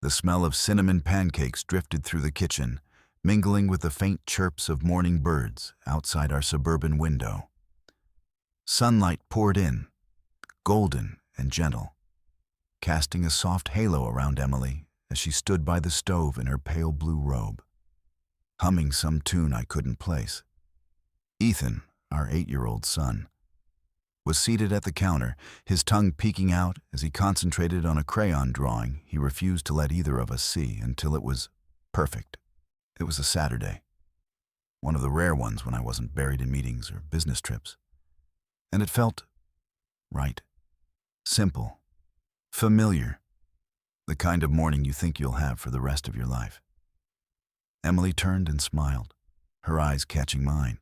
The smell of cinnamon pancakes drifted through the kitchen, mingling with the faint chirps of morning birds outside our suburban window. Sunlight poured in, golden and gentle, casting a soft halo around Emily as she stood by the stove in her pale blue robe, humming some tune I couldn't place. Ethan, our 8-year-old son, was seated at the counter, his tongue peeking out as he concentrated on a crayon drawing he refused to let either of us see until it was perfect. It was a Saturday, one of the rare ones when I wasn't buried in meetings or business trips. And it felt right, simple, familiar, the kind of morning you think you'll have for the rest of your life. Emily turned and smiled, her eyes catching mine.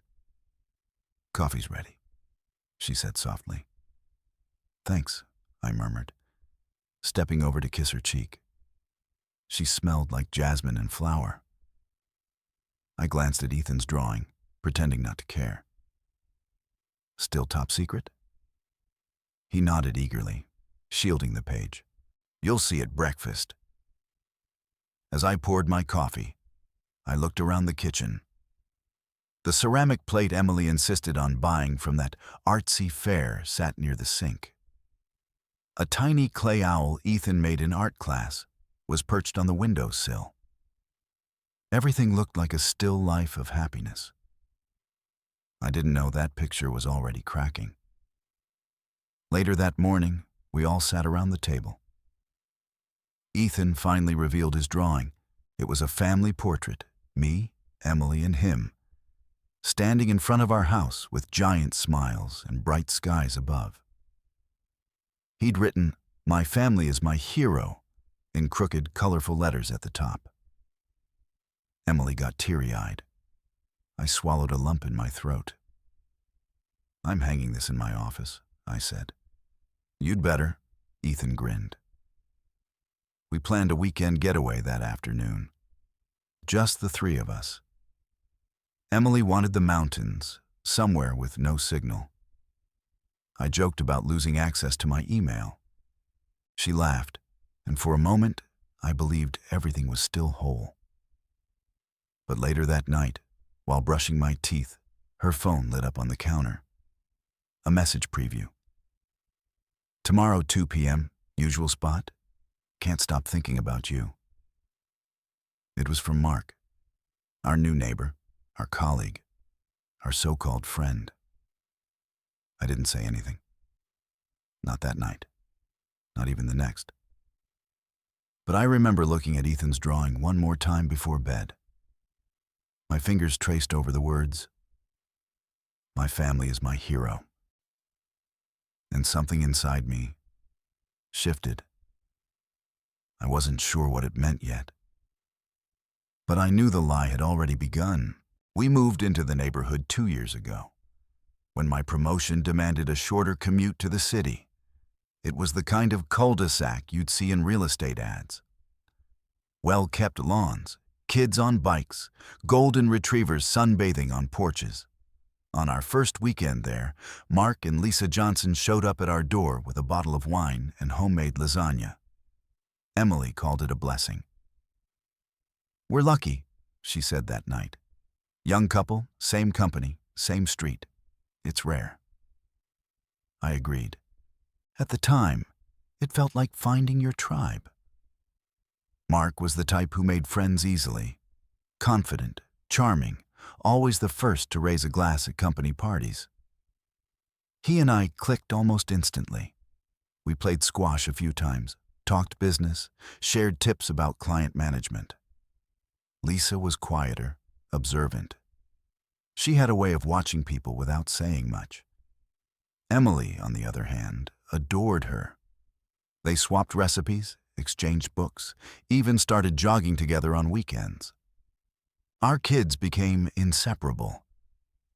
"Coffee's ready," she said softly. "Thanks," I murmured, stepping over to kiss her cheek. She smelled like jasmine and flower. I glanced at Ethan's drawing, pretending not to care. "Still top secret?" He nodded eagerly, shielding the page. "You'll see at breakfast." As I poured my coffee, I looked around the kitchen. The ceramic plate Emily insisted on buying from that artsy fair sat near the sink. A tiny clay owl Ethan made in art class was perched on the windowsill. Everything looked like a still life of happiness. I didn't know that picture was already cracking. Later that morning, we all sat around the table. Ethan finally revealed his drawing. It was a family portrait, me, Emily, and him, standing in front of our house with giant smiles and bright skies above. He'd written, "My family is my hero," in crooked, colorful letters at the top. Emily got teary-eyed. I swallowed a lump in my throat. "I'm hanging this in my office," I said. "You'd better," Ethan grinned. We planned a weekend getaway that afternoon. Just the three of us. Emily wanted the mountains, somewhere with no signal. I joked about losing access to my email. She laughed, and for a moment, I believed everything was still whole. But later that night, while brushing my teeth, her phone lit up on the counter. A message preview. "Tomorrow, 2 p.m., usual spot. Can't stop thinking about you." It was from Mark, our new neighbor, our colleague, our so-called friend. I didn't say anything. Not that night. Not even the next. But I remember looking at Ethan's drawing one more time before bed. My fingers traced over the words, "My family is my hero." And something inside me shifted. I wasn't sure what it meant yet. But I knew the lie had already begun. We moved into the neighborhood 2 years ago, when my promotion demanded a shorter commute to the city. It was the kind of cul-de-sac you'd see in real estate ads. Well-kept lawns, kids on bikes, golden retrievers sunbathing on porches. On our first weekend there, Mark and Lisa Johnson showed up at our door with a bottle of wine and homemade lasagna. Emily called it a blessing. "We're lucky," she said that night. "Young couple, same company, same street. It's rare." I agreed. At the time, it felt like finding your tribe. Mark was the type who made friends easily. Confident, charming, always the first to raise a glass at company parties. He and I clicked almost instantly. We played squash a few times, talked business, shared tips about client management. Lisa was quieter, observant. She had a way of watching people without saying much. Emily, on the other hand, adored her. They swapped recipes, exchanged books, even started jogging together on weekends. Our kids became inseparable.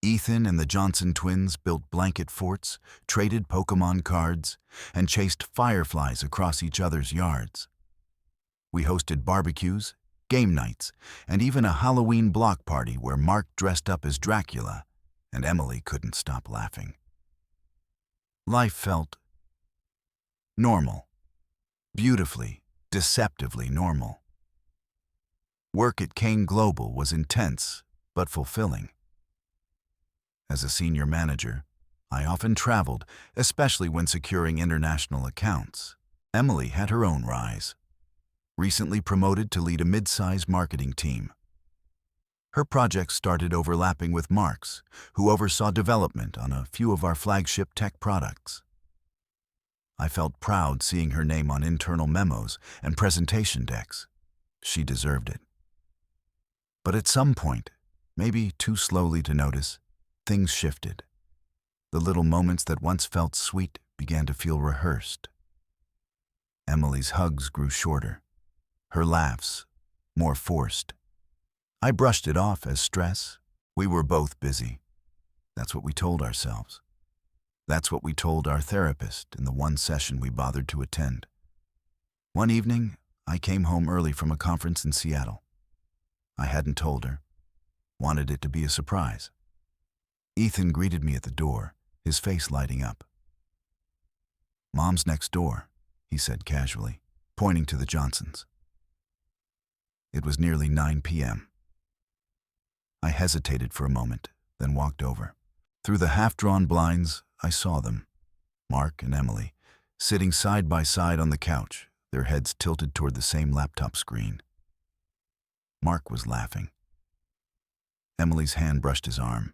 Ethan and the Johnson twins built blanket forts, traded Pokemon cards, and chased fireflies across each other's yards. We hosted barbecues, game nights, and even a Halloween block party where Mark dressed up as Dracula, and Emily couldn't stop laughing. Life felt normal, beautifully, deceptively normal. Work at Kane Global was intense, but fulfilling. As a senior manager, I often traveled, especially when securing international accounts. Emily had her own rise. Recently promoted to lead a mid-size marketing team. Her projects started overlapping with Mark's, who oversaw development on a few of our flagship tech products. I felt proud seeing her name on internal memos and presentation decks. She deserved it. But at some point, maybe too slowly to notice, things shifted. The little moments that once felt sweet began to feel rehearsed. Emily's hugs grew shorter, her laughs more forced. I brushed it off as stress. We were both busy. That's what we told ourselves. That's what we told our therapist in the one session we bothered to attend. One evening, I came home early from a conference in Seattle. I hadn't told her. Wanted it to be a surprise. Ethan greeted me at the door, his face lighting up. "Mom's next door," he said casually, pointing to the Johnsons. It was nearly 9 p.m. I hesitated for a moment, then walked over. Through the half-drawn blinds, I saw them, Mark and Emily, sitting side by side on the couch, their heads tilted toward the same laptop screen. Mark was laughing. Emily's hand brushed his arm.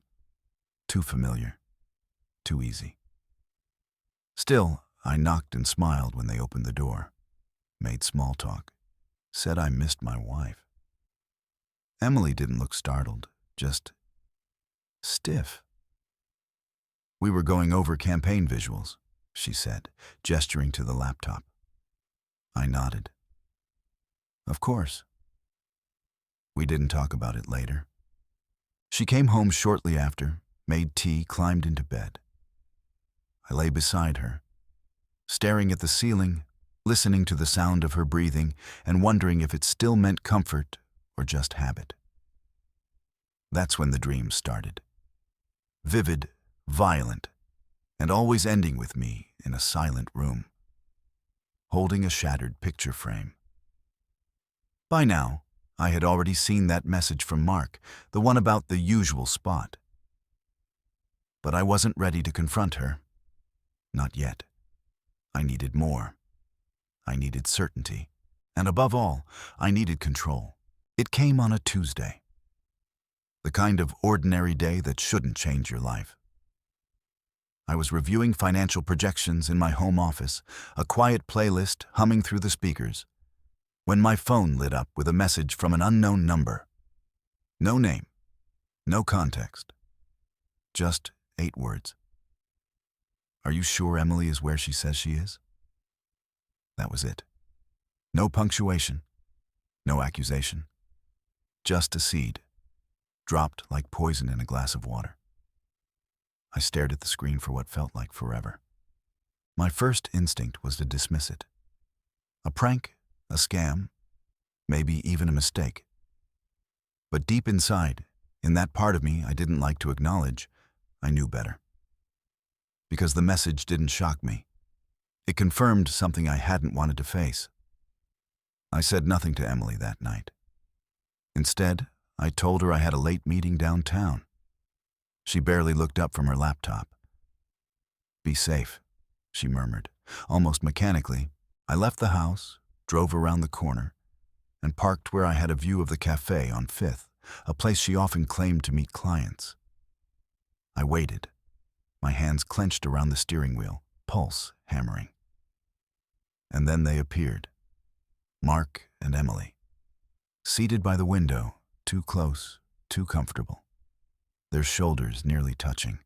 Too familiar. Too easy. Still, I knocked and smiled when they opened the door. Made small talk. Said I missed my wife. Emily didn't look startled, just stiff. "We were going over campaign visuals," she said, gesturing to the laptop. I nodded. "Of course." We didn't talk about it later. She came home shortly after, made tea, climbed into bed. I lay beside her, staring at the ceiling, listening to the sound of her breathing, and wondering if it still meant comfort or just habit. That's when the dreams started. Vivid, violent, and always ending with me in a silent room, holding a shattered picture frame. By now, I had already seen that message from Mark, the one about the usual spot. But I wasn't ready to confront her. Not yet. I needed more. I needed certainty. And above all, I needed control. It came on a Tuesday. The kind of ordinary day that shouldn't change your life. I was reviewing financial projections in my home office, a quiet playlist humming through the speakers, when my phone lit up with a message from an unknown number. No name, no context, just 8 words. "Are you sure Emily is where she says she is?" That was it. No punctuation, no accusation, just a seed, dropped like poison in a glass of water. I stared at the screen for what felt like forever. My first instinct was to dismiss it. A prank, a scam, maybe even a mistake. But deep inside, in that part of me I didn't like to acknowledge, I knew better. Because the message didn't shock me. It confirmed something I hadn't wanted to face. I said nothing to Emily that night. Instead, I told her I had a late meeting downtown. She barely looked up from her laptop. "Be safe," she murmured. Almost mechanically, I left the house, drove around the corner, and parked where I had a view of the cafe on 5th, a place she often claimed to meet clients. I waited, my hands clenched around the steering wheel, pulse hammering. And then they appeared, Mark and Emily, seated by the window, too close, too comfortable, their shoulders nearly touching.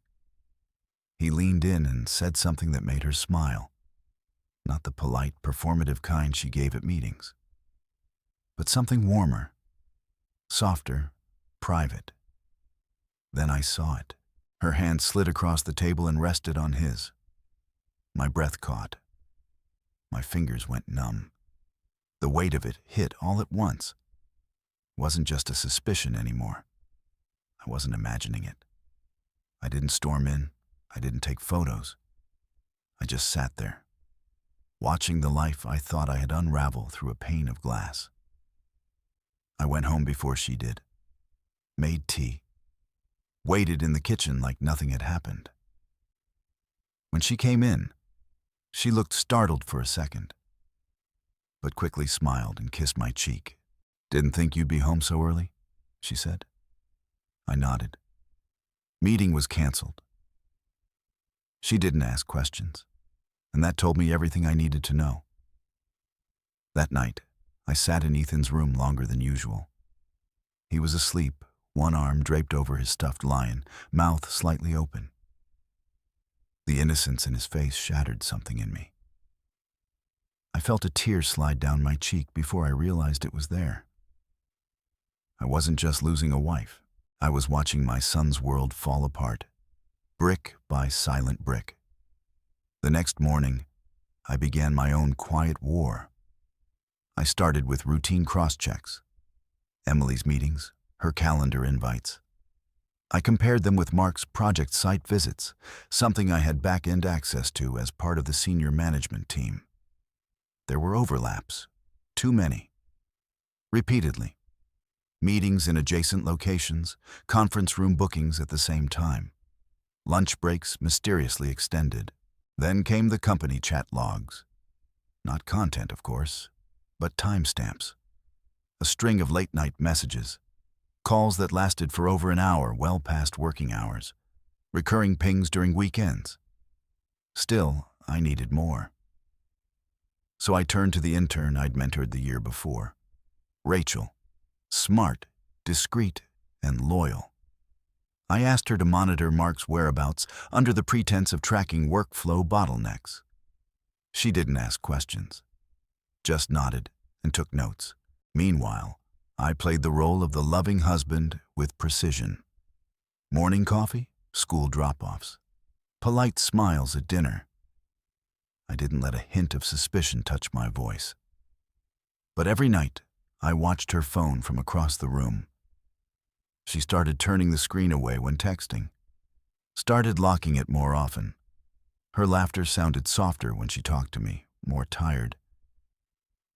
He leaned in and said something that made her smile, not the polite, performative kind she gave at meetings, but something warmer, softer, private. Then I saw it. Her hand slid across the table and rested on his. My breath caught. My fingers went numb. The weight of it hit all at once. It wasn't just a suspicion anymore. I wasn't imagining it. I didn't storm in. I didn't take photos. I just sat there, watching the life I thought I had unravel through a pane of glass. I went home before she did, made tea, waited in the kitchen like nothing had happened. When she came in, she looked startled for a second, but quickly smiled and kissed my cheek. "Didn't think you'd be home so early?" she said. I nodded. Meeting was canceled. She didn't ask questions, and that told me everything I needed to know. That night, I sat in Ethan's room longer than usual. He was asleep, one arm draped over his stuffed lion, mouth slightly open. The innocence in his face shattered something in me. I felt a tear slide down my cheek before I realized it was there. I wasn't just losing a wife. I was watching my son's world fall apart, brick by silent brick. The next morning, I began my own quiet war. I started with routine cross-checks, Emily's meetings, her calendar invites. I compared them with Mark's project site visits, something I had back-end access to as part of the senior management team. There were overlaps, too many. Repeatedly. Meetings in adjacent locations, conference room bookings at the same time. Lunch breaks mysteriously extended. Then came the company chat logs. Not content, of course, but timestamps. A string of late-night messages. Calls that lasted for over an hour, well past working hours. Recurring pings during weekends. Still, I needed more. So I turned to the intern I'd mentored the year before. Rachel. Smart, discreet, and loyal. I asked her to monitor Mark's whereabouts under the pretense of tracking workflow bottlenecks. She didn't ask questions, just nodded and took notes. Meanwhile, I played the role of the loving husband with precision. Morning coffee, school drop-offs, polite smiles at dinner. I didn't let a hint of suspicion touch my voice. But every night, I watched her phone from across the room. She started turning the screen away when texting, started locking it more often. Her laughter sounded softer when she talked to me, more tired.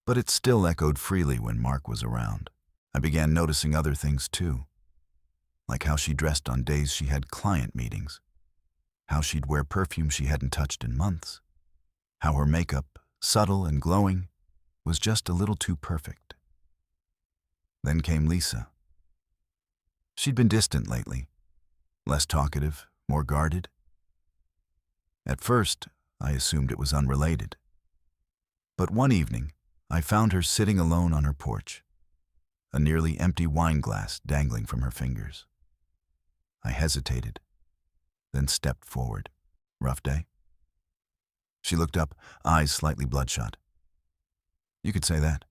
But it still echoed freely when Mark was around. I began noticing other things too, like how she dressed on days she had client meetings, how she'd wear perfume she hadn't touched in months, how her makeup, subtle and glowing, was just a little too perfect. Then came Lisa. She'd been distant lately, less talkative, more guarded. At first, I assumed it was unrelated. But one evening, I found her sitting alone on her porch, a nearly empty wine glass dangling from her fingers. I hesitated, then stepped forward. "Rough day?" She looked up, eyes slightly bloodshot. "You could say that."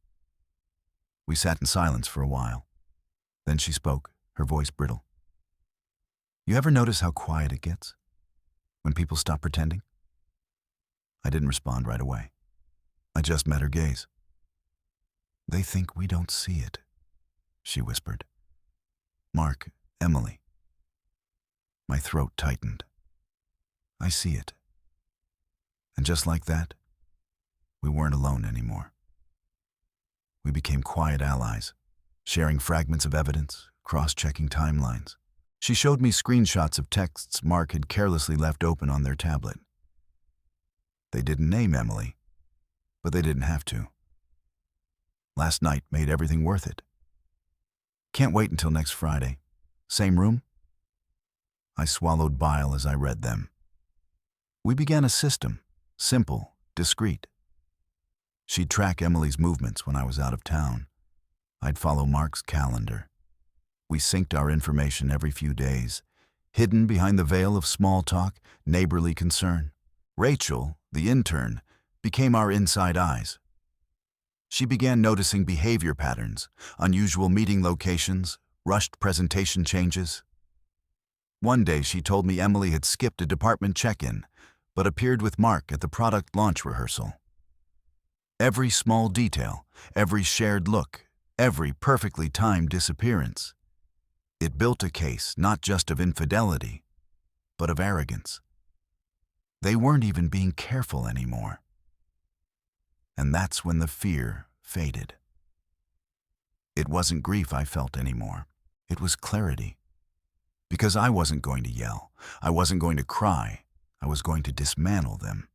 We sat in silence for a while. Then she spoke, her voice brittle. "You ever notice how quiet it gets? When people stop pretending?" I didn't respond right away. I just met her gaze. "They think we don't see it," she whispered. "Mark, Emily." My throat tightened. "I see it." And just like that, we weren't alone anymore. We became quiet allies, sharing fragments of evidence, cross-checking timelines. She showed me screenshots of texts Mark had carelessly left open on their tablet. They didn't name Emily, but they didn't have to. Last night made everything worth it. "Can't wait until next Friday. Same room?" I swallowed bile as I read them. We began a system, simple, discreet. She'd track Emily's movements when I was out of town. I'd follow Mark's calendar. We synced our information every few days, hidden behind the veil of small talk, neighborly concern. Rachel, the intern, became our inside eyes. She began noticing behavior patterns, unusual meeting locations, rushed presentation changes. One day she told me Emily had skipped a department check-in, but appeared with Mark at the product launch rehearsal. Every small detail, every shared look, every perfectly timed disappearance. It built a case not just of infidelity, but of arrogance. They weren't even being careful anymore. And that's when the fear faded. It wasn't grief I felt anymore. It was clarity. Because I wasn't going to yell. I wasn't going to cry. I was going to dismantle them.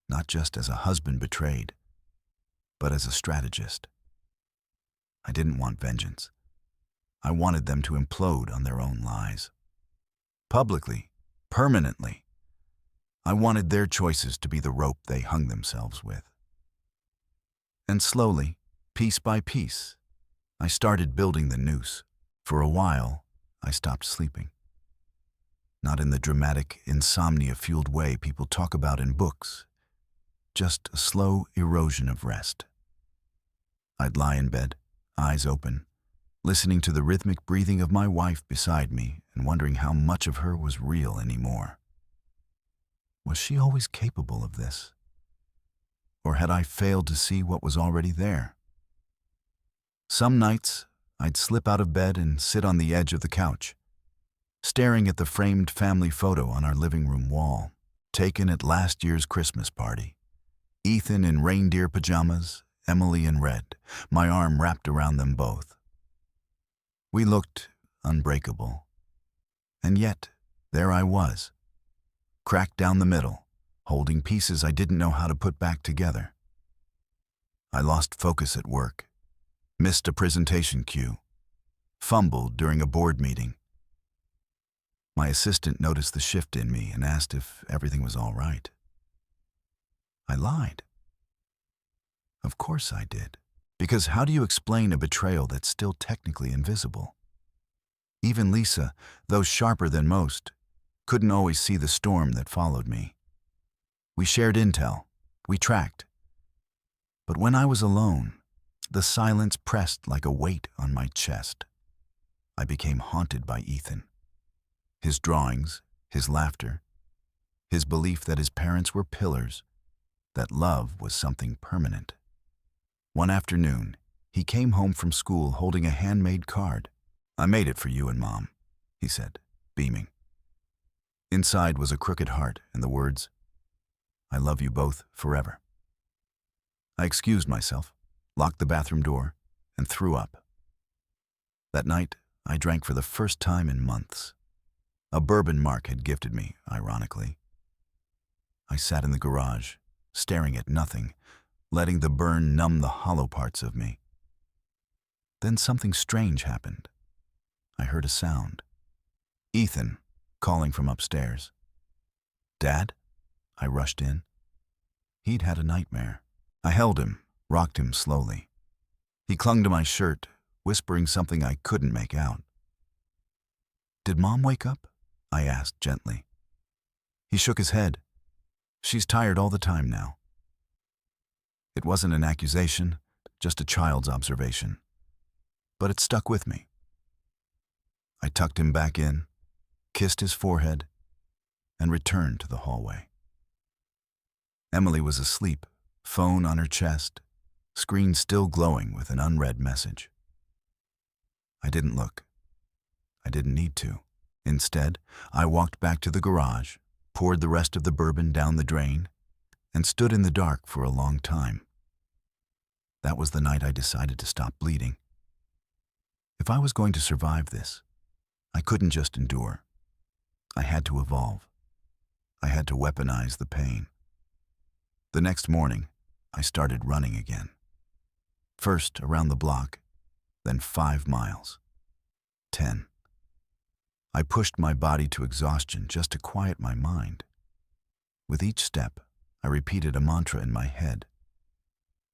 Not just as a husband betrayed, but as a strategist. I didn't want vengeance. I wanted them to implode on their own lies. Publicly, permanently. I wanted their choices to be the rope they hung themselves with. And slowly, piece by piece, I started building the noose. For a while, I stopped sleeping. Not in the dramatic, insomnia-fueled way people talk about in books. Just a slow erosion of rest. I'd lie in bed, eyes open, listening to the rhythmic breathing of my wife beside me and wondering how much of her was real anymore. Was she always capable of this? Or had I failed to see what was already there? Some nights, I'd slip out of bed and sit on the edge of the couch, staring at the framed family photo on our living room wall, taken at last year's Christmas party. Ethan in reindeer pajamas, Emily in red, my arm wrapped around them both. We looked unbreakable. And yet, there I was, cracked down the middle, holding pieces I didn't know how to put back together. I lost focus at work, missed a presentation cue, fumbled during a board meeting. My assistant noticed the shift in me and asked if everything was all right. I lied. Of course I did. Because how do you explain a betrayal that's still technically invisible? Even Lisa, though sharper than most, couldn't always see the storm that followed me. We shared intel. We tracked. But when I was alone, the silence pressed like a weight on my chest. I became haunted by Ethan. His drawings, his laughter, his belief that his parents were pillars, that love was something permanent. One afternoon, he came home from school holding a handmade card. "I made it for you and Mom," he said, beaming. Inside was a crooked heart and the words, "I love you both forever." I excused myself, locked the bathroom door, and threw up. That night, I drank for the first time in months. A bourbon Mark had gifted me, ironically. I sat in the garage, staring at nothing, letting the burn numb the hollow parts of me. Then something strange happened. I heard a sound. Ethan, calling from upstairs. "Dad?" I rushed in. He'd had a nightmare. I held him, rocked him slowly. He clung to my shirt, whispering something I couldn't make out. "Did Mom wake up?" I asked gently. He shook his head. "She's tired all the time now." It wasn't an accusation, just a child's observation. But it stuck with me. I tucked him back in, kissed his forehead, and returned to the hallway. Emily was asleep, phone on her chest, screen still glowing with an unread message. I didn't look. I didn't need to. Instead, I walked back to the garage, poured the rest of the bourbon down the drain, and stood in the dark for a long time. That was the night I decided to stop bleeding. If I was going to survive this, I couldn't just endure. I had to evolve. I had to weaponize the pain. The next morning, I started running again. First around the block, then 5 miles. 10. I pushed my body to exhaustion just to quiet my mind. With each step, I repeated a mantra in my head.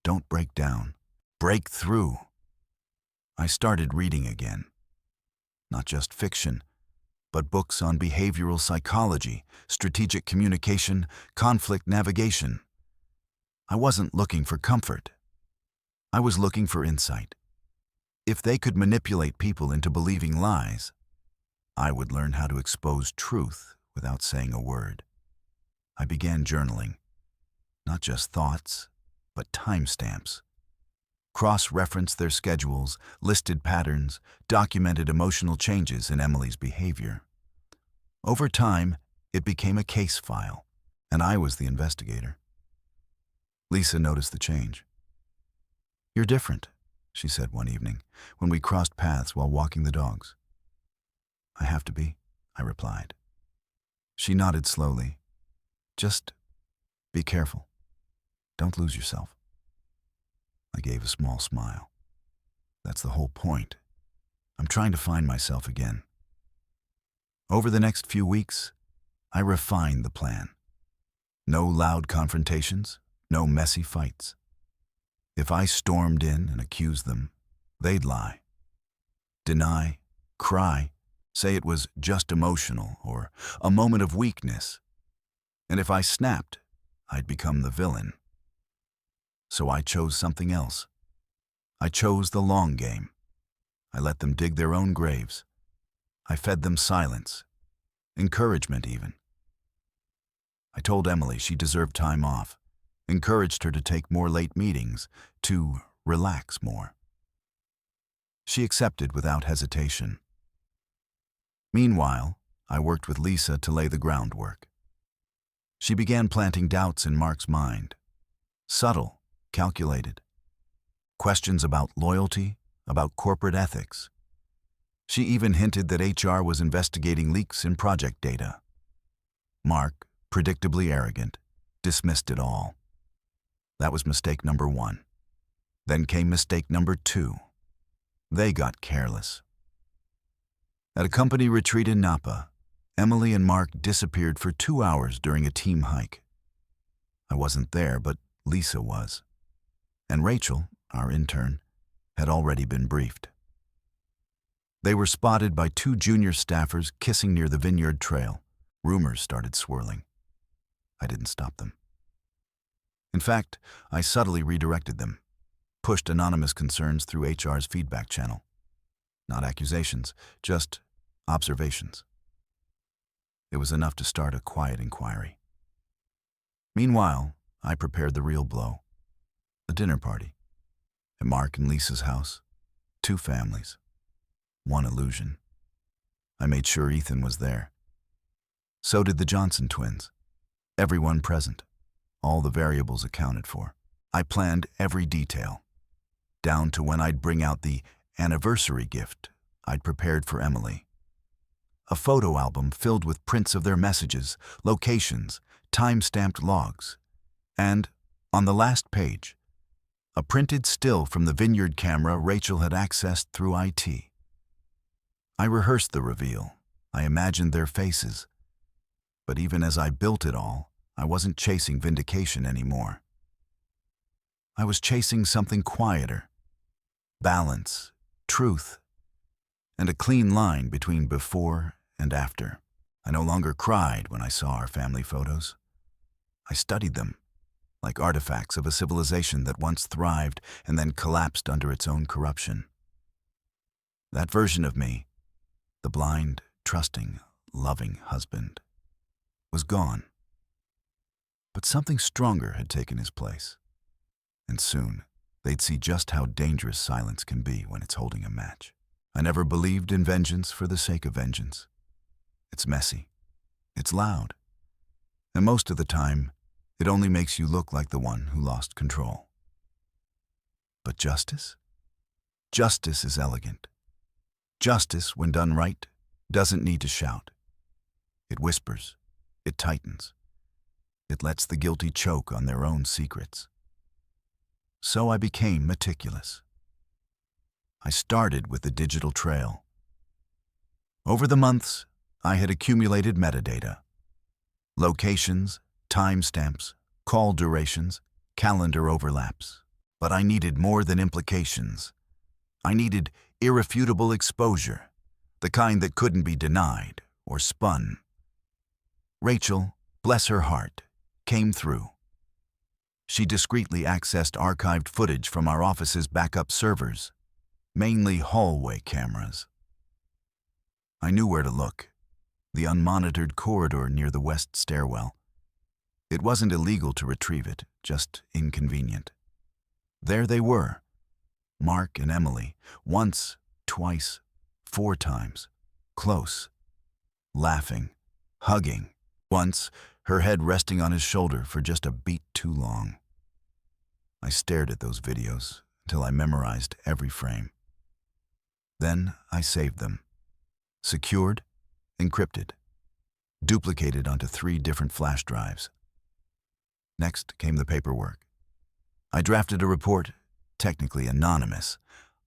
Don't break down. Break through. I started reading again. Not just fiction, but books on behavioral psychology, strategic communication, conflict navigation. I wasn't looking for comfort. I was looking for insight. If they could manipulate people into believing lies, I would learn how to expose truth without saying a word. I began journaling. Not just thoughts, but timestamps. Cross-referenced their schedules, listed patterns, documented emotional changes in Emily's behavior. Over time, it became a case file, and I was the investigator. Lisa noticed the change. "You're different," she said one evening, when we crossed paths while walking the dogs. "I have to be," I replied. She nodded slowly. "Just be careful. Don't lose yourself." I gave a small smile. That's the whole point. I'm trying to find myself again. Over the next few weeks, I refined the plan. No loud confrontations, no messy fights. If I stormed in and accused them, they'd lie, deny, cry, say it was just emotional or a moment of weakness. And if I snapped, I'd become the villain. So I chose something else. I chose the long game. I let them dig their own graves. I fed them silence, encouragement even. I told Emily she deserved time off, encouraged her to take more late meetings, to relax more. She accepted without hesitation. Meanwhile, I worked with Lisa to lay the groundwork. She began planting doubts in Mark's mind. Subtle, calculated. Questions about loyalty, about corporate ethics. She even hinted that HR was investigating leaks in project data. Mark, predictably arrogant, dismissed it all. That was mistake number 1. Then came mistake number 2. They got careless. At a company retreat in Napa, Emily and Mark disappeared for 2 hours during a team hike. I wasn't there, but Lisa was. And Rachel, our intern, had already been briefed. They were spotted by 2 junior staffers kissing near the Vineyard Trail. Rumors started swirling. I didn't stop them. In fact, I subtly redirected them, pushed anonymous concerns through HR's feedback channel. Not accusations, just observations. It was enough to start a quiet inquiry. Meanwhile, I prepared the real blow. A dinner party. At Mark and Lisa's house. 2 families. 1 illusion. I made sure Ethan was there. So did the Johnson twins. Everyone present. All the variables accounted for. I planned every detail. Down to when I'd bring out the anniversary gift I'd prepared for Emily. A photo album filled with prints of their messages, locations, time-stamped logs. And, on the last page, a printed still from the Vineyard camera Rachel had accessed through IT. I rehearsed the reveal. I imagined their faces. But even as I built it all, I wasn't chasing vindication anymore. I was chasing something quieter. Balance, truth, and a clean line between before and after. I no longer cried when I saw our family photos. I studied them, like artifacts of a civilization that once thrived and then collapsed under its own corruption. That version of me, the blind, trusting, loving husband, was gone. But something stronger had taken his place. And soon, they'd see just how dangerous silence can be when it's holding a match. I never believed in vengeance for the sake of vengeance. It's messy. It's loud. And most of the time, it only makes you look like the one who lost control. But justice? Justice is elegant. Justice, when done right, doesn't need to shout. It whispers. It tightens. It lets the guilty choke on their own secrets. So I became meticulous. I started with the digital trail. Over the months, I had accumulated metadata. Locations, timestamps, call durations, calendar overlaps. But I needed more than implications. I needed irrefutable exposure, the kind that couldn't be denied or spun. Rachel, bless her heart, came through. She discreetly accessed archived footage from our office's backup servers, mainly hallway cameras. I knew where to look, the unmonitored corridor near the west stairwell. It wasn't illegal to retrieve it, just inconvenient. There they were, Mark and Emily, once, twice, 4 times, close, laughing, hugging, once her head resting on his shoulder for just a beat too long. I stared at those videos until I memorized every frame. Then I saved them. Secured, encrypted, duplicated onto 3 different flash drives. Next came the paperwork. I drafted a report, technically anonymous,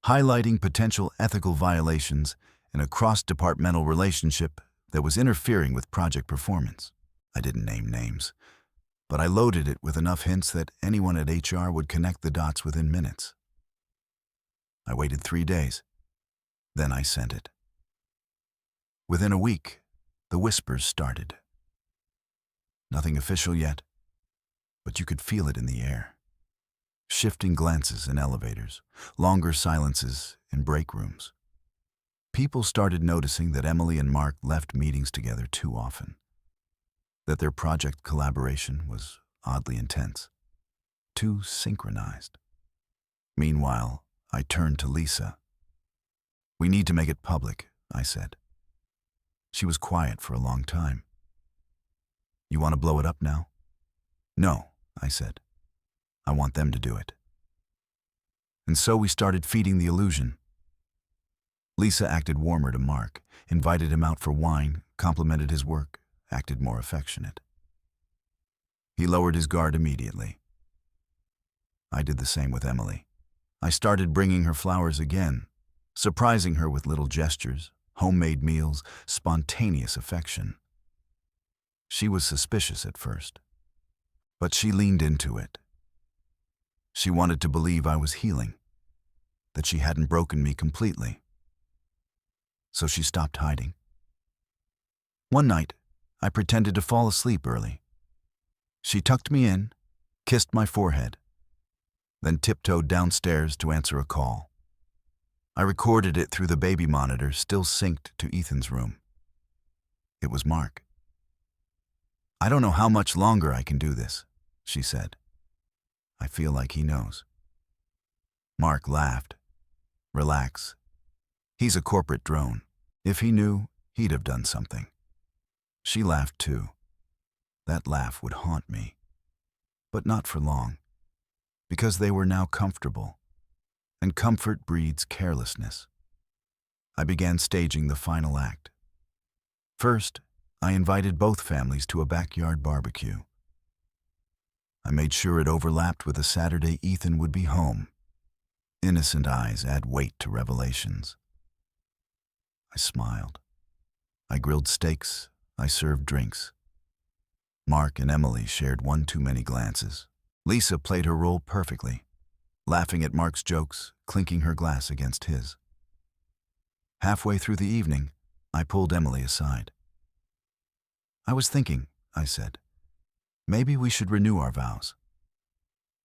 highlighting potential ethical violations in a cross-departmental relationship that was interfering with project performance. I didn't name names, but I loaded it with enough hints that anyone at HR would connect the dots within minutes. I waited 3 days. Then I sent it. Within a week, the whispers started. Nothing official yet, but you could feel it in the air. Shifting glances in elevators, longer silences in break rooms. People started noticing that Emily and Mark left meetings together too often, that their project collaboration was oddly intense, too synchronized. Meanwhile, I turned to Lisa. "We need to make it public," I said. She was quiet for a long time. "You want to blow it up now?" "No," I said. "I want them to do it." And so we started feeding the illusion. Lisa acted warmer to Mark, invited him out for wine, complimented his work, acted more affectionate. He lowered his guard immediately. I did the same with Emily. I started bringing her flowers again, surprising her with little gestures, homemade meals, spontaneous affection. She was suspicious at first, but she leaned into it. She wanted to believe I was healing, that she hadn't broken me completely. So she stopped hiding. One night, I pretended to fall asleep early. She tucked me in, kissed my forehead, then tiptoed downstairs to answer a call. I recorded it through the baby monitor still synced to Ethan's room. It was Mark. "I don't know how much longer I can do this," she said. "I feel like he knows." Mark laughed. "Relax. He's a corporate drone. If he knew, he'd have done something." She laughed too. That laugh would haunt me. But not for long, because they were now comfortable, and comfort breeds carelessness. I began staging the final act. First, I invited both families to a backyard barbecue. I made sure it overlapped with a Saturday Ethan would be home. Innocent eyes add weight to revelations. I smiled. I grilled steaks. I served drinks. Mark and Emily shared one too many glances. Lisa played her role perfectly, laughing at Mark's jokes, clinking her glass against his. Halfway through the evening, I pulled Emily aside. "I was thinking," I said, "maybe we should renew our vows."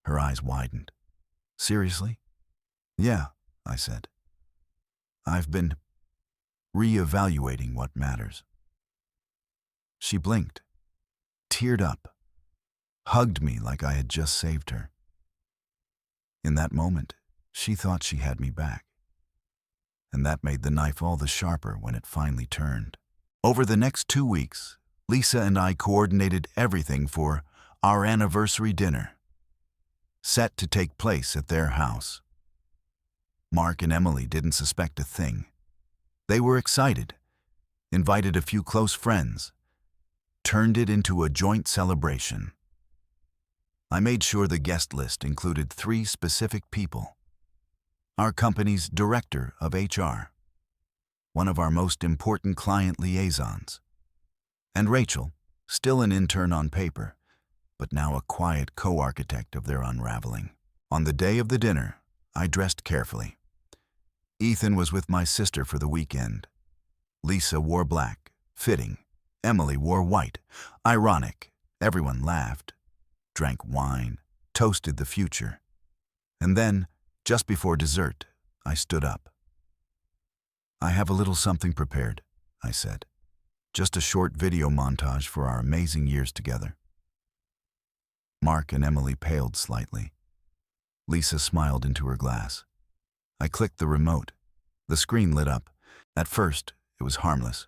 Her eyes widened. "Seriously?" "Yeah," I said. "I've been re-evaluating what matters." She blinked, teared up, hugged me like I had just saved her. In that moment, she thought she had me back. And that made the knife all the sharper when it finally turned. Over the next 2 weeks, Lisa and I coordinated everything for our anniversary dinner, set to take place at their house. Mark and Emily didn't suspect a thing. They were excited, invited a few close friends, turned it into a joint celebration. I made sure the guest list included 3 specific people. Our company's director of HR, one of our most important client liaisons, and Rachel, still an intern on paper, but now a quiet co-architect of their unraveling. On the day of the dinner, I dressed carefully. Ethan was with my sister for the weekend. Lisa wore black, fitting. Emily wore white. Ironic. Everyone laughed, drank wine, toasted the future. And then, just before dessert, I stood up. "I have a little something prepared," I said. "Just a short video montage for our amazing years together." Mark and Emily paled slightly. Lisa smiled into her glass. I clicked the remote. The screen lit up. At first, it was harmless.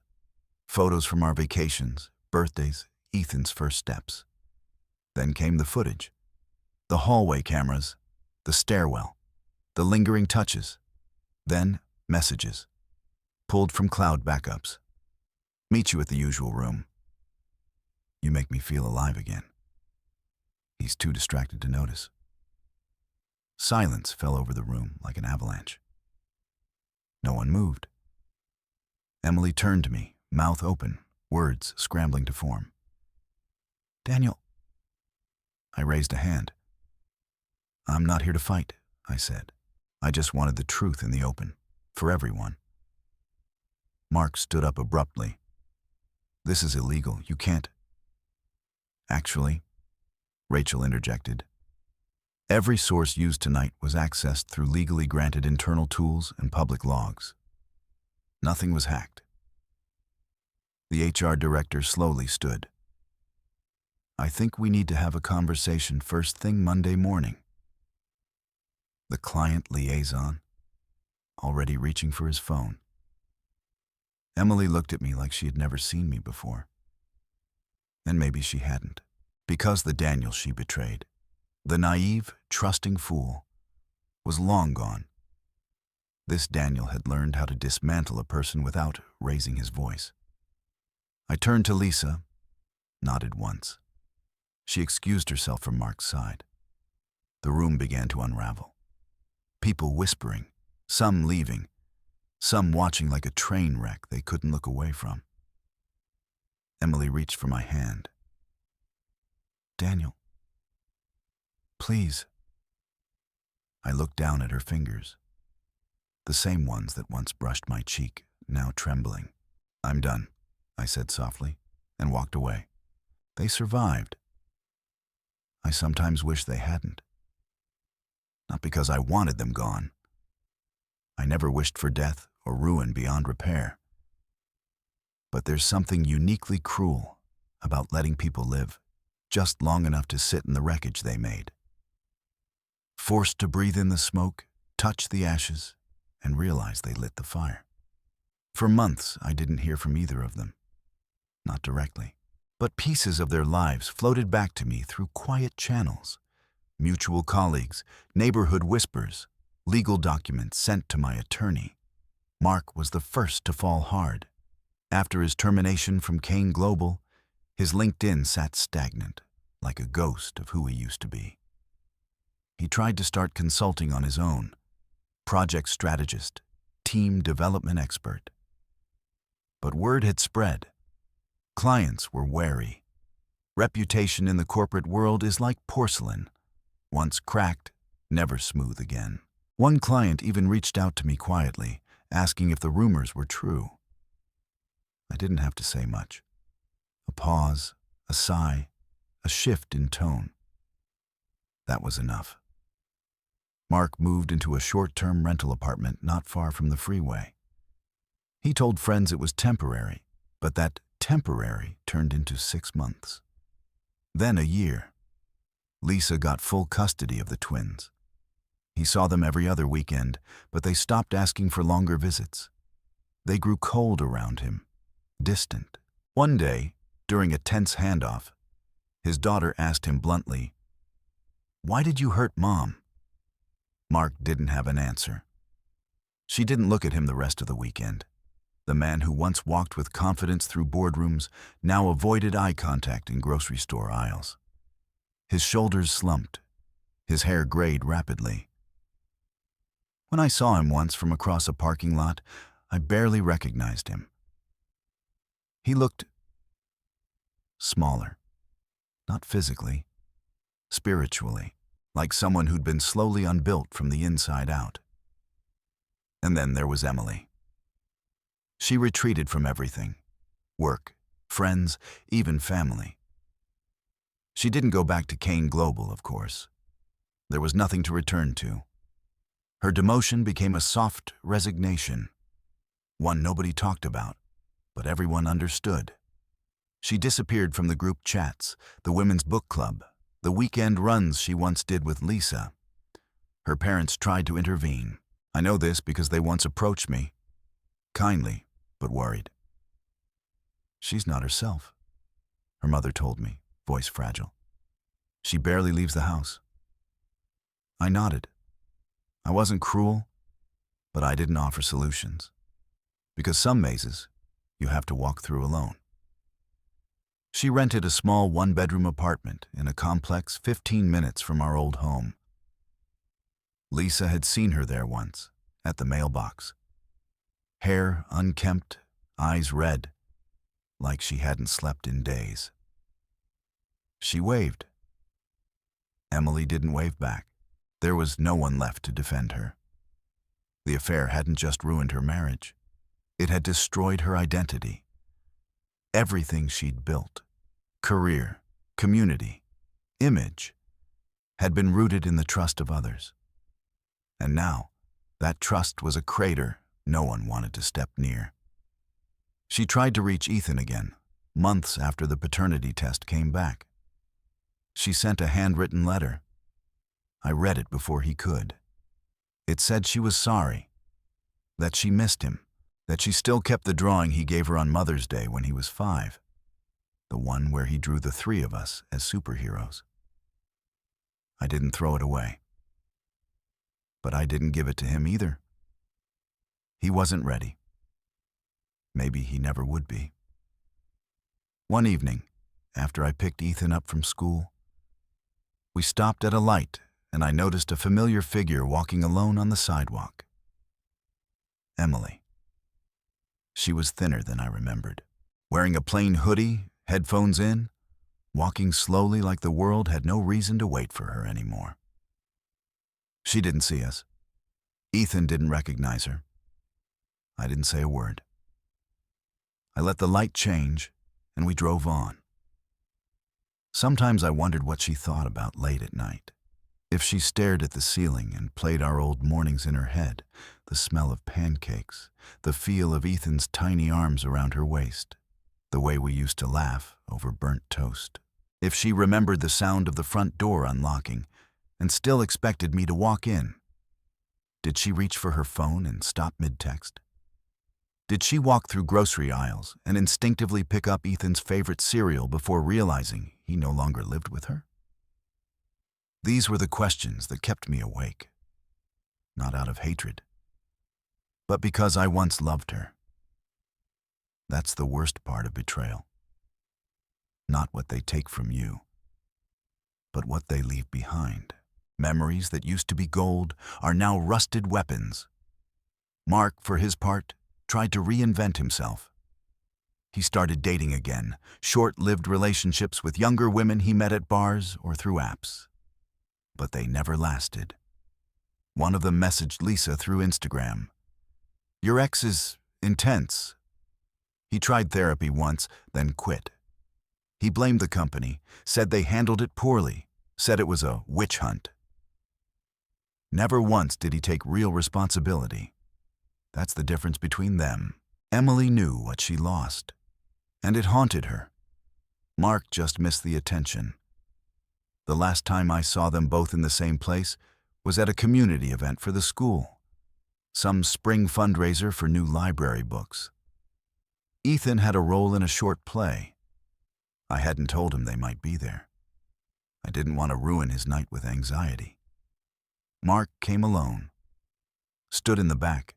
Photos from our vacations, birthdays, Ethan's first steps. Then came the footage. The hallway cameras, The stairwell. The lingering touches. Then, messages. Pulled from cloud backups. Meet you at the usual room. You make me feel alive again. He's too distracted to notice. Silence fell over the room like an avalanche. No one moved. Emily turned to me, mouth open, words scrambling to form. Daniel. I raised a hand. I'm not here to fight, I said. I just wanted the truth in the open, for everyone. Mark stood up abruptly. This is illegal. You can't. Actually, Rachel interjected. Every source used tonight was accessed through legally granted internal tools and public logs. Nothing was hacked. The HR director slowly stood. I think we need to have a conversation first thing Monday morning. The client liaison, already reaching for his phone. Emily looked at me like she had never seen me before. And maybe she hadn't, because the Daniel she betrayed, the naive, trusting fool, was long gone. This Daniel had learned how to dismantle a person without raising his voice. I turned to Lisa, nodded once. She excused herself from Mark's side. The room began to unravel. People whispering, some leaving, some watching like a train wreck they couldn't look away from. Emily reached for my hand. Daniel, please. I looked down at her fingers, the same ones that once brushed my cheek, now trembling. I'm done, I said softly, and walked away. They survived. I sometimes wish they hadn't. Not because I wanted them gone. I never wished for death or ruin beyond repair. But there's something uniquely cruel about letting people live just long enough to sit in the wreckage they made. Forced to breathe in the smoke, touch the ashes, and realize they lit the fire. For months, I didn't hear from either of them. Not directly. But pieces of their lives floated back to me through quiet channels. Mutual colleagues, neighborhood whispers, legal documents sent to my attorney. Mark was the first to fall hard. After his termination from Kane Global, his LinkedIn sat stagnant, like a ghost of who he used to be. He tried to start consulting on his own, project strategist, team development expert. But word had spread. Clients were wary. Reputation in the corporate world is like porcelain. Once cracked, never smooth again. One client even reached out to me quietly, asking if the rumors were true. I didn't have to say much. A pause, a sigh, a shift in tone. That was enough. Mark moved into a short-term rental apartment not far from the freeway. He told friends it was temporary, but that temporary turned into 6 months. Then a year. Lisa got full custody of the twins. He saw them every other weekend, but they stopped asking for longer visits. They grew cold around him, distant. One day, during a tense handoff, his daughter asked him bluntly, "Why did you hurt Mom?" Mark didn't have an answer. She didn't look at him the rest of the weekend. The man who once walked with confidence through boardrooms now avoided eye contact in grocery store aisles. His shoulders slumped. His hair grayed rapidly. When I saw him once from across a parking lot, I barely recognized him. He looked smaller. Not physically, spiritually, like someone who'd been slowly unbuilt from the inside out. And then there was Emily. She retreated from everything. Work, friends, even family. She didn't go back to Kane Global, of course. There was nothing to return to. Her demotion became a soft resignation, one nobody talked about, but everyone understood. She disappeared from the group chats, the women's book club, the weekend runs she once did with Lisa. Her parents tried to intervene. I know this because they once approached me, kindly, but worried. She's not herself, her mother told me, voice fragile. She barely leaves the house. I nodded, I wasn't cruel, but I didn't offer solutions. Because some mazes, you have to walk through alone. She rented a small one-bedroom apartment in a complex 15 minutes from our old home. Lisa had seen her there once, at the mailbox. Hair unkempt, eyes red, like she hadn't slept in days. She waved. Emily didn't wave back. There was no one left to defend her. The affair hadn't just ruined her marriage. It had destroyed her identity. Everything she'd built, career, community, image, had been rooted in the trust of others. And now, that trust was a crater no one wanted to step near. She tried to reach Ethan again, months after the paternity test came back. She sent a handwritten letter. I read it before he could. It said she was sorry, that she missed him, that she still kept the drawing he gave her on Mother's Day when he was 5, the one where he drew the 3 of us as superheroes. I didn't throw it away. But I didn't give it to him either. He wasn't ready. Maybe he never would be. One evening, after I picked Ethan up from school, we stopped at a light and I noticed a familiar figure walking alone on the sidewalk. Emily. She was thinner than I remembered, wearing a plain hoodie, headphones in, walking slowly like the world had no reason to wait for her anymore. She didn't see us. Ethan didn't recognize her. I didn't say a word. I let the light change, and we drove on. Sometimes I wondered what she thought about late at night. If she stared at the ceiling and played our old mornings in her head, the smell of pancakes, the feel of Ethan's tiny arms around her waist, the way we used to laugh over burnt toast. If she remembered the sound of the front door unlocking and still expected me to walk in. Did she reach for her phone and stop mid-text? Did she walk through grocery aisles and instinctively pick up Ethan's favorite cereal before realizing he no longer lived with her? These were the questions that kept me awake, not out of hatred, but because I once loved her. That's the worst part of betrayal. Not what they take from you, but what they leave behind. Memories that used to be gold are now rusted weapons. Mark, for his part, tried to reinvent himself. He started dating again, short-lived relationships with younger women he met at bars or through apps. But they never lasted. One of them messaged Lisa through Instagram. "Your ex is intense." He tried therapy once, then quit. He blamed the company, said they handled it poorly, said it was a witch hunt. Never once did he take real responsibility. That's the difference between them. Emily knew what she lost, and it haunted her. Mark just missed the attention. The last time I saw them both in the same place was at a community event for the school, some spring fundraiser for new library books. Ethan had a role in a short play. I hadn't told him they might be there. I didn't want to ruin his night with anxiety. Mark came alone, stood in the back.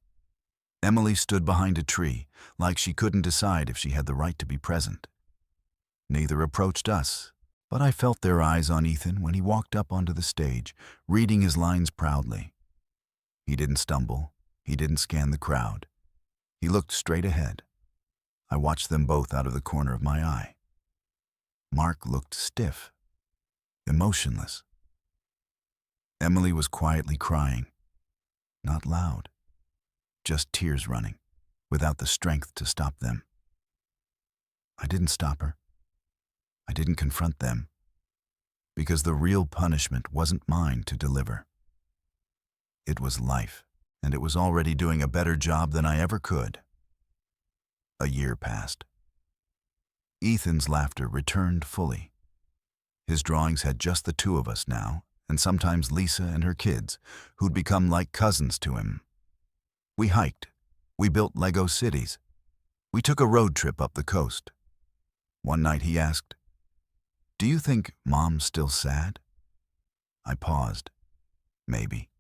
Emily stood behind a tree, like she couldn't decide if she had the right to be present. Neither approached us, but I felt their eyes on Ethan when he walked up onto the stage, reading his lines proudly. He didn't stumble. He didn't scan the crowd. He looked straight ahead. I watched them both out of the corner of my eye. Mark looked stiff, emotionless. Emily was quietly crying, not loud, just tears running, without the strength to stop them. I didn't stop her. I didn't confront them, because the real punishment wasn't mine to deliver. It was life, and it was already doing a better job than I ever could. A year passed. Ethan's laughter returned fully. His drawings had just the two of us now, and sometimes Lisa and her kids, who'd become like cousins to him. We hiked. We built Lego cities. We took a road trip up the coast. One night he asked, "Do you think Mom's still sad?" I paused. Maybe.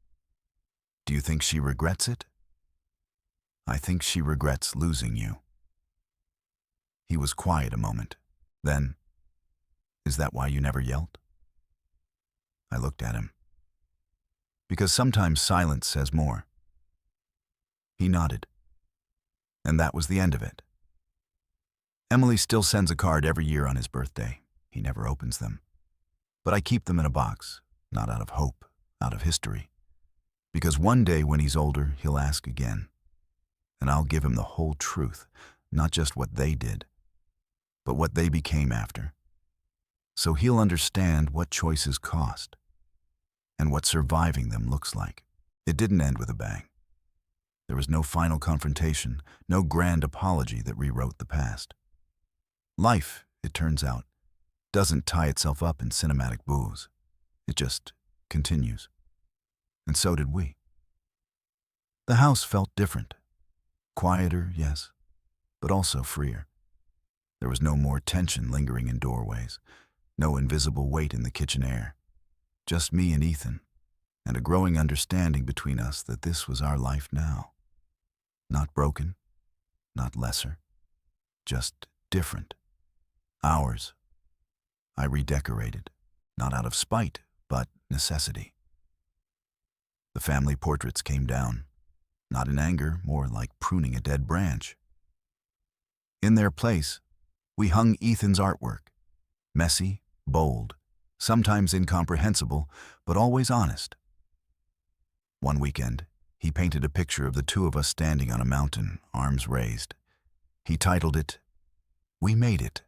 Do you think she regrets it? I think she regrets losing you. He was quiet a moment. Then, is that why you never yelled? I looked at him. Because sometimes silence says more. He nodded. And that was the end of it. Emily still sends a card every year on his birthday. He never opens them. But I keep them in a box, not out of hope, out of history. Because one day when he's older, he'll ask again. And I'll give him the whole truth, not just what they did, but what they became after. So he'll understand what choices cost, and what surviving them looks like. It didn't end with a bang. There was no final confrontation, no grand apology that rewrote the past. Life, it turns out, doesn't tie itself up in cinematic booze. It just continues. And so did we. The house felt different. Quieter, yes, but also freer. There was no more tension lingering in doorways, no invisible weight in the kitchen air. Just me and Ethan, and a growing understanding between us that this was our life now. Not broken, not lesser, just different. Ours. I redecorated, not out of spite, but necessity. The family portraits came down, not in anger, more like pruning a dead branch. In their place, we hung Ethan's artwork, messy, bold, sometimes incomprehensible, but always honest. One weekend, he painted a picture of the two of us standing on a mountain, arms raised. He titled it, "We Made It."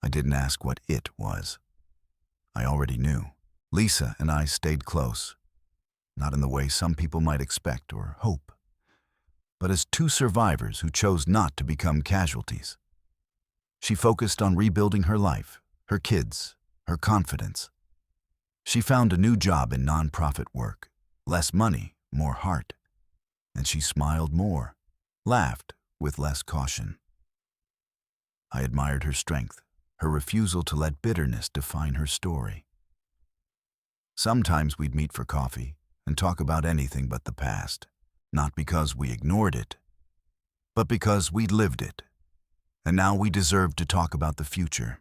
I didn't ask what it was. I already knew. Lisa and I stayed close, not in the way some people might expect or hope, but as two survivors who chose not to become casualties. She focused on rebuilding her life, her kids, her confidence. She found a new job in nonprofit work, less money, more heart, and she smiled more, laughed with less caution. I admired her strength, her refusal to let bitterness define her story. Sometimes we'd meet for coffee and talk about anything but the past, not because we ignored it, but because we'd lived it, and now we deserved to talk about the future.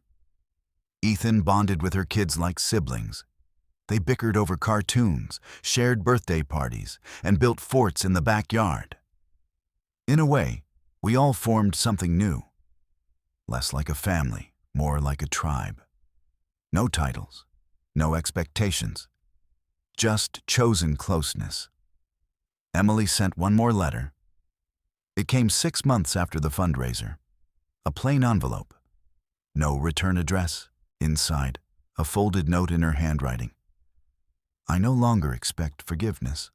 Ethan bonded with her kids like siblings. They bickered over cartoons, shared birthday parties, and built forts in the backyard. In a way, we all formed something new. Less like a family, more like a tribe. No titles, no expectations, just chosen closeness. Emily sent one more letter. It came 6 months after the fundraiser. A plain envelope. No return address. Inside, a folded note in her handwriting. I no longer expect forgiveness.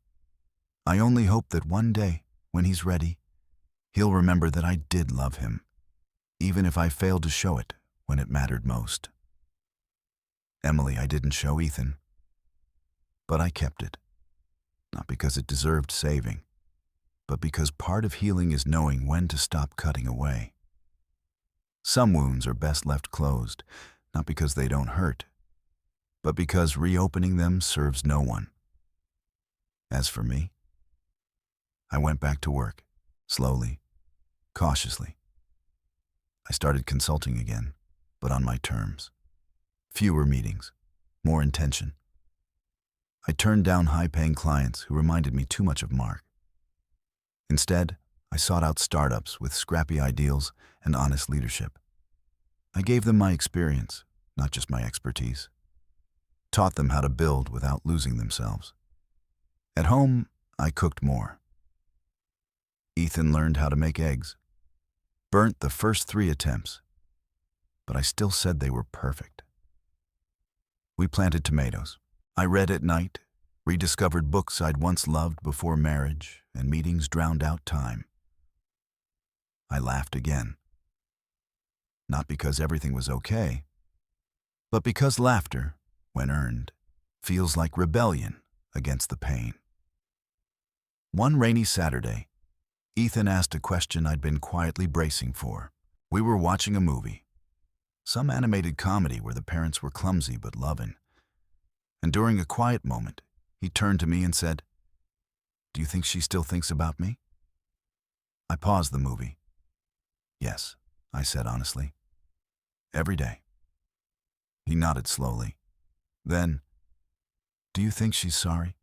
I only hope that one day, when he's ready, he'll remember that I did love him, even if I failed to show it when it mattered most. Emily, I didn't show Ethan, but I kept it. Not because it deserved saving, but because part of healing is knowing when to stop cutting away. Some wounds are best left closed, not because they don't hurt, but because reopening them serves no one. As for me, I went back to work, slowly, cautiously. I started consulting again, but on my terms. Fewer meetings, more intention. I turned down high-paying clients who reminded me too much of Mark. Instead, I sought out startups with scrappy ideals and honest leadership. I gave them my experience, not just my expertise. Taught them how to build without losing themselves. At home, I cooked more. Ethan learned how to make eggs. Burnt the first 3 attempts, but I still said they were perfect. We planted tomatoes. I read at night, rediscovered books I'd once loved before marriage, and meetings drowned out time. I laughed again. Not because everything was okay, but because laughter, when earned, feels like rebellion against the pain. One rainy Saturday, Ethan asked a question I'd been quietly bracing for. We were watching a movie, some animated comedy where the parents were clumsy but loving. And during a quiet moment, he turned to me and said, Do you think she still thinks about me? I paused the movie. Yes, I said honestly. Every day. He nodded slowly. Then, do you think she's sorry?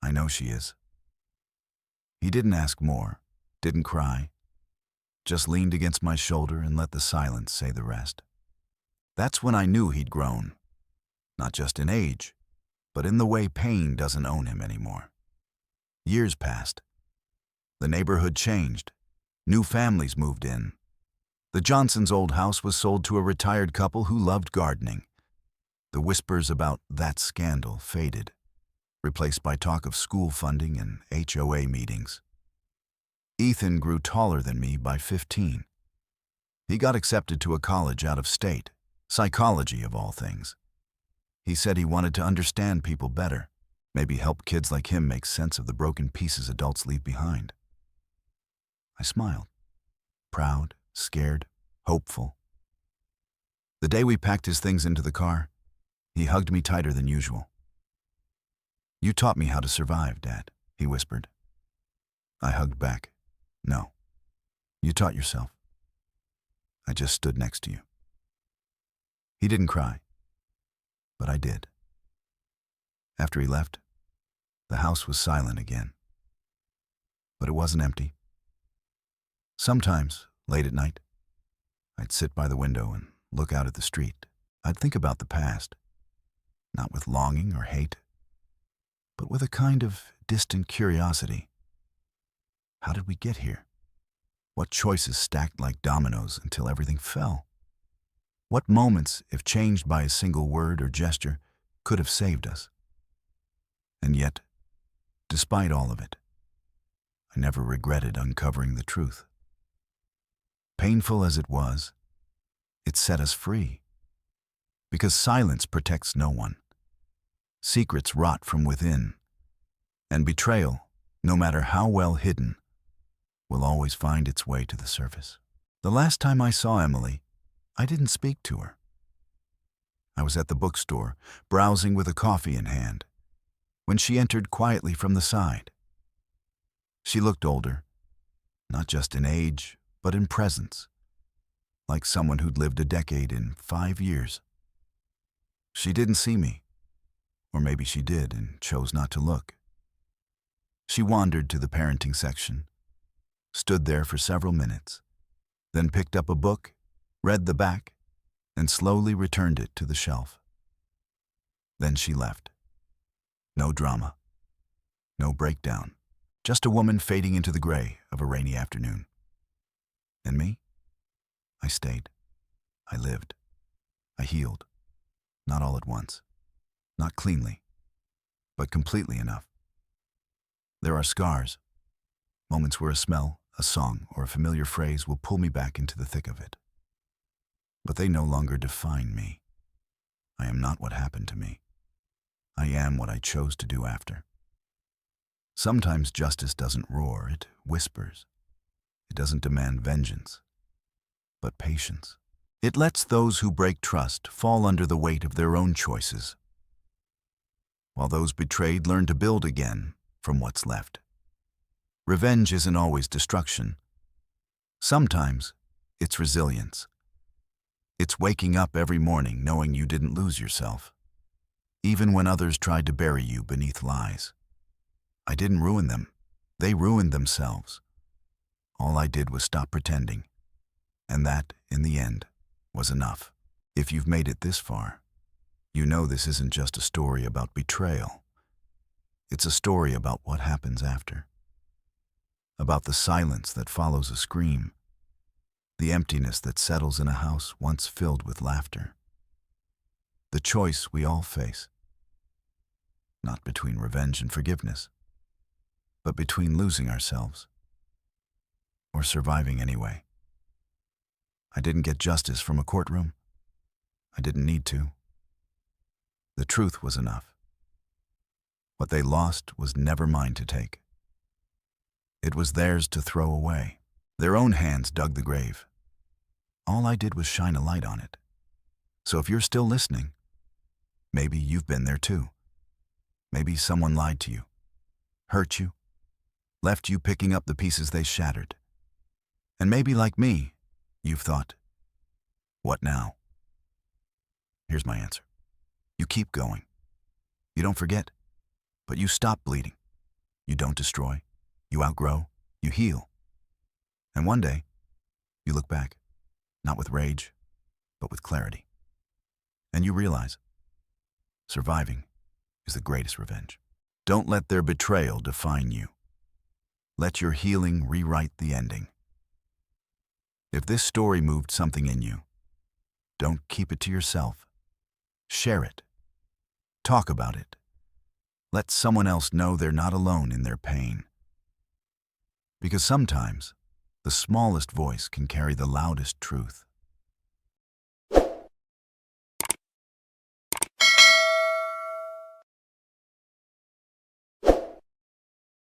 I know she is. He didn't ask more, didn't cry, just leaned against my shoulder and let the silence say the rest. That's when I knew he'd grown, not just in age, but in the way pain doesn't own him anymore. Years passed. The neighborhood changed. New families moved in. The Johnsons' old house was sold to a retired couple who loved gardening. The whispers about that scandal faded, replaced by talk of school funding and HOA meetings. Ethan grew taller than me by 15. He got accepted to a college out of state, psychology of all things. He said he wanted to understand people better, maybe help kids like him make sense of the broken pieces adults leave behind. I smiled, proud, scared, hopeful. The day we packed his things into the car, he hugged me tighter than usual. You taught me how to survive, Dad, he whispered. I hugged back. No, you taught yourself. I just stood next to you. He didn't cry, but I did. After he left, the house was silent again. But it wasn't empty. Sometimes, late at night, I'd sit by the window and look out at the street. I'd think about the past, not with longing or hate, but with a kind of distant curiosity. How did we get here? What choices stacked like dominoes until everything fell? What moments, if changed by a single word or gesture, could have saved us? And yet, despite all of it, I never regretted uncovering the truth. Painful as it was, it set us free. Because silence protects no one. Secrets rot from within, and betrayal, no matter how well hidden, will always find its way to the surface. The last time I saw Emily, I didn't speak to her. I was at the bookstore, browsing with a coffee in hand, when she entered quietly from the side. She looked older, not just in age, but in presence, like someone who'd lived a decade in 5 years. She didn't see me, or maybe she did and chose not to look. She wandered to the parenting section, stood there for several minutes, then picked up a book, read the back, and slowly returned it to the shelf. Then she left. No drama, no breakdown, just a woman fading into the gray of a rainy afternoon. And me? I stayed. I lived. I healed. Not all at once. Not cleanly, but completely enough. There are scars, moments where a smell, a song, or a familiar phrase will pull me back into the thick of it. But they no longer define me. I am not what happened to me. I am what I chose to do after. Sometimes justice doesn't roar, it whispers. It doesn't demand vengeance, but patience. It lets those who break trust fall under the weight of their own choices, while those betrayed learn to build again from what's left. Revenge isn't always destruction. Sometimes it's resilience. It's waking up every morning knowing you didn't lose yourself, even when others tried to bury you beneath lies. I didn't ruin them. They ruined themselves. All I did was stop pretending, and that, in the end, was enough. If you've made it this far, you know this isn't just a story about betrayal. It's a story about what happens after. About the silence that follows a scream, the emptiness that settles in a house once filled with laughter. The choice we all face, not between revenge and forgiveness, but between losing ourselves or surviving anyway. I didn't get justice from a courtroom. I didn't need to. The truth was enough. What they lost was never mine to take. It was theirs to throw away. Their own hands dug the grave. All I did was shine a light on it. So if you're still listening, maybe you've been there too. Maybe someone lied to you. hurt you, left you picking up the pieces they shattered. And maybe like me, you've thought, what now? Here's my answer. You keep going. You don't forget, but you stop bleeding. You don't destroy. You outgrow. You heal. And one day, you look back, not with rage, but with clarity. And you realize, surviving is the greatest revenge. Don't let their betrayal define you. Let your healing rewrite the ending. If this story moved something in you, don't keep it to yourself. Share it. Talk about it. Let someone else know they're not alone in their pain. Because sometimes, the smallest voice can carry the loudest truth.